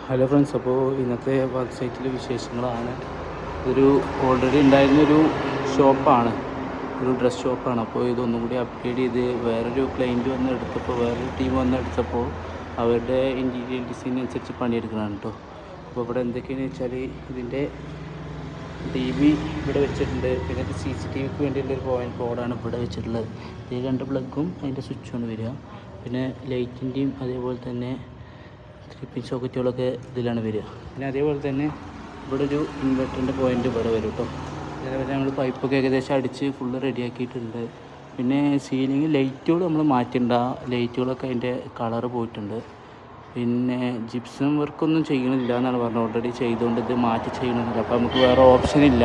Hello friends, അപ്പോൾ ഇന്നത്തെ work സൈറ്റിലെ വിശേഷങ്ങളാണ്. ഒരു ഓൾറെഡി ഉണ്ടായിരുന്നൊരു ഷോപ്പാണ്, ഒരു ഡ്രസ് ഷോപ്പാണ്. അപ്പോൾ ഇതൊന്നും കൂടി അപ്ഗ്രേഡ് ചെയ്ത് വേറൊരു ക്ലയൻറ്റ് വന്ന് എടുത്തപ്പോൾ, വേറൊരു ടീം വന്ന് എടുത്തപ്പോൾ അവരുടെ ഇൻറ്റീരിയർ ഡിസൈൻ അനുസരിച്ച് പണിയെടുക്കുന്നതാണ് കേട്ടോ. അപ്പോൾ ഇവിടെ എന്തൊക്കെയാണെന്ന് വെച്ചാൽ, ഇതിൻ്റെ TV ഇവിടെ വെച്ചിട്ടുണ്ട്. പിന്നെ CCTVക്ക് വേണ്ടിയുള്ളൊരു ബോർഡാണ് ഇവിടെ വെച്ചിട്ടുള്ളത്. ഈ 2 പ്ലഗും അതിൻ്റെ സ്വിച്ചുമാണ് വരിക. പിന്നെ ലൈറ്റിൻ്റെയും അതേപോലെ തന്നെ 3-പിൻ സോക്കറ്റുകളൊക്കെ ഇതിലാണ് വരിക. പിന്നെ അതേപോലെ തന്നെ ഇവിടെ ഒരു ഇൻവെർട്ടറിൻ്റെ പോയിൻ്റ് ഇവിടെ വരും കേട്ടോ. അതേപോലെ ഞങ്ങൾ പൈപ്പൊക്കെ ഏകദേശം അടിച്ച് ഫുള്ള് റെഡിയാക്കിയിട്ടുണ്ട്. പിന്നെ സീലിംഗ് ലൈറ്റുകൾ നമ്മൾ മാറ്റിയിട്ടുണ്ട്. ആ ലൈറ്റുകളൊക്കെ അതിൻ്റെ കളറ് പോയിട്ടുണ്ട്. പിന്നെ ജിപ്സം വർക്കൊന്നും ചെയ്യണില്ല എന്നാണ് പറഞ്ഞത്. ഓൾറെഡി ചെയ്തുകൊണ്ട് ഇത് മാറ്റി ചെയ്യണമെന്നില്ല. അപ്പോൾ നമുക്ക് വേറെ ഓപ്ഷനില്ല,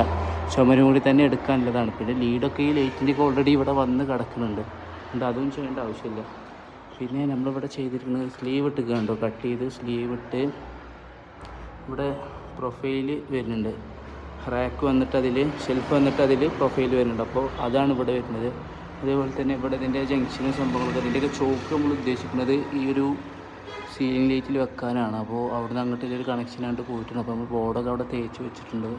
ചുമരും കൂടി തന്നെ എടുക്കാനുള്ളതാണ്. പിന്നെ ലീഡൊക്കെ ഈ ലൈറ്റിൻ്റെയൊക്കെ ഓൾറെഡി ഇവിടെ വന്ന് കിടക്കുന്നുണ്ട്, അതുകൊണ്ട് അതും ചെയ്യേണ്ട ആവശ്യമില്ല. പിന്നെ നമ്മളിവിടെ ചെയ്തിരിക്കുന്നത് സ്ലീവ് ഇട്ട് കണ്ടോ, കട്ട് ചെയ്ത് സ്ലീവ് ഇട്ട് ഇവിടെ പ്രൊഫൈല് വരുന്നുണ്ട്. റാക്ക് വന്നിട്ട് അതിൽ ഷെൽഫ് വന്നിട്ട് അതിൽ പ്രൊഫൈൽ വരുന്നുണ്ട്. അപ്പോൾ അതാണ് ഇവിടെ വരുന്നത്. അതേപോലെ തന്നെ ഇവിടെ ഇതിൻ്റെ ജംഗ്ഷനും സംഭവങ്ങളൊക്കെ, ഇതിൻ്റെയൊക്കെ ചോക്ക് നമ്മൾ ഉദ്ദേശിക്കുന്നത് ഈ ഒരു സീലിംഗ് ലൈറ്റിൽ വെക്കാനാണ്. അപ്പോൾ അവിടെ നിന്ന് അങ്ങോട്ടൊരു കണക്ഷനായിട്ട് പോയിട്ടുണ്ട്. അപ്പോൾ നമ്മൾ ബോർഡൊക്കെ അവിടെ തേച്ച് വെച്ചിട്ടുണ്ട്.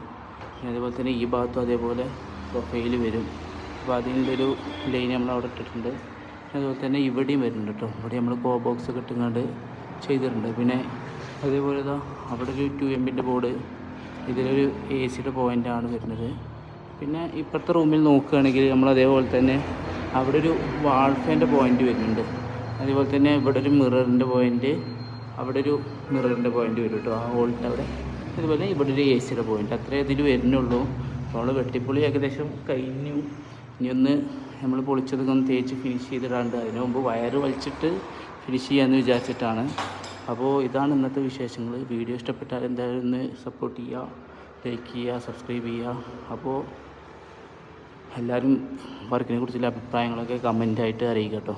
പിന്നെ അതേപോലെ തന്നെ ഈ ഭാഗത്തും അതേപോലെ പ്രൊഫൈൽ വരും. അപ്പോൾ അതിൻ്റെ ഒരു ലൈൻ നമ്മൾ അവിടെ ഇട്ടിട്ടുണ്ട്. അതുപോലെ തന്നെ ഇവിടെയും വരുന്നുണ്ട് കേട്ടോ. ഇവിടെ നമ്മൾ ബോക്സ് ഒക്കെ ഇട്ടുകൊണ്ട് ചെയ്തിട്ടുണ്ട്. പിന്നെ അതേപോലെ ഇതാ അവിടെ ഒരു 2MB ബോർഡ്, ഇതിലൊരു AC പോയിൻ്റാണ് വരുന്നത്. പിന്നെ ഇപ്പോഴത്തെ റൂമിൽ നോക്കുകയാണെങ്കിൽ നമ്മൾ അതേപോലെ തന്നെ അവിടെ ഒരു വാൾ ഫാൻ്റെ പോയിൻ്റ് വരുന്നുണ്ട്. അതേപോലെ തന്നെ ഇവിടെ ഒരു മിററിൻ്റെ പോയിൻ്റ്, അവിടെ ഒരു മിററിൻ്റെ പോയിൻ്റ് വരും കേട്ടോ, ആ ഹോളിൻ്റെ അവിടെ. അതുപോലെ ഇവിടെ ഒരു AC പോയിൻ്റ്, അത്രേ ഇതിൽ വരുന്നുള്ളൂ. നമ്മൾ വെട്ടിപ്പൊളി ഏകദേശം കഴിഞ്ഞു. ഇനിയൊന്ന് നമ്മൾ പൊളിച്ചതൊക്കെ ഒന്ന് തേച്ച് ഫിനിഷ് ചെയ്തിടാണ്ട് അതിന് മുമ്പ് വയറ് വലിച്ചിട്ട് ഫിനിഷ് ചെയ്യാമെന്ന് വിചാരിച്ചിട്ടാണ്. അപ്പോൾ ഇതാണ് ഇന്നത്തെ വിശേഷങ്ങൾ. വീഡിയോ ഇഷ്ടപ്പെട്ടാൽ എന്തായാലും ഒന്ന് സപ്പോർട്ട് ചെയ്യുക, ലൈക്ക് ചെയ്യുക, സബ്സ്ക്രൈബ് ചെയ്യുക. അപ്പോൾ എല്ലാവരും വർക്കിനെ കുറിച്ചുള്ള അഭിപ്രായങ്ങളൊക്കെ കമൻറ്റായിട്ട് അറിയിക്കുക കേട്ടോ.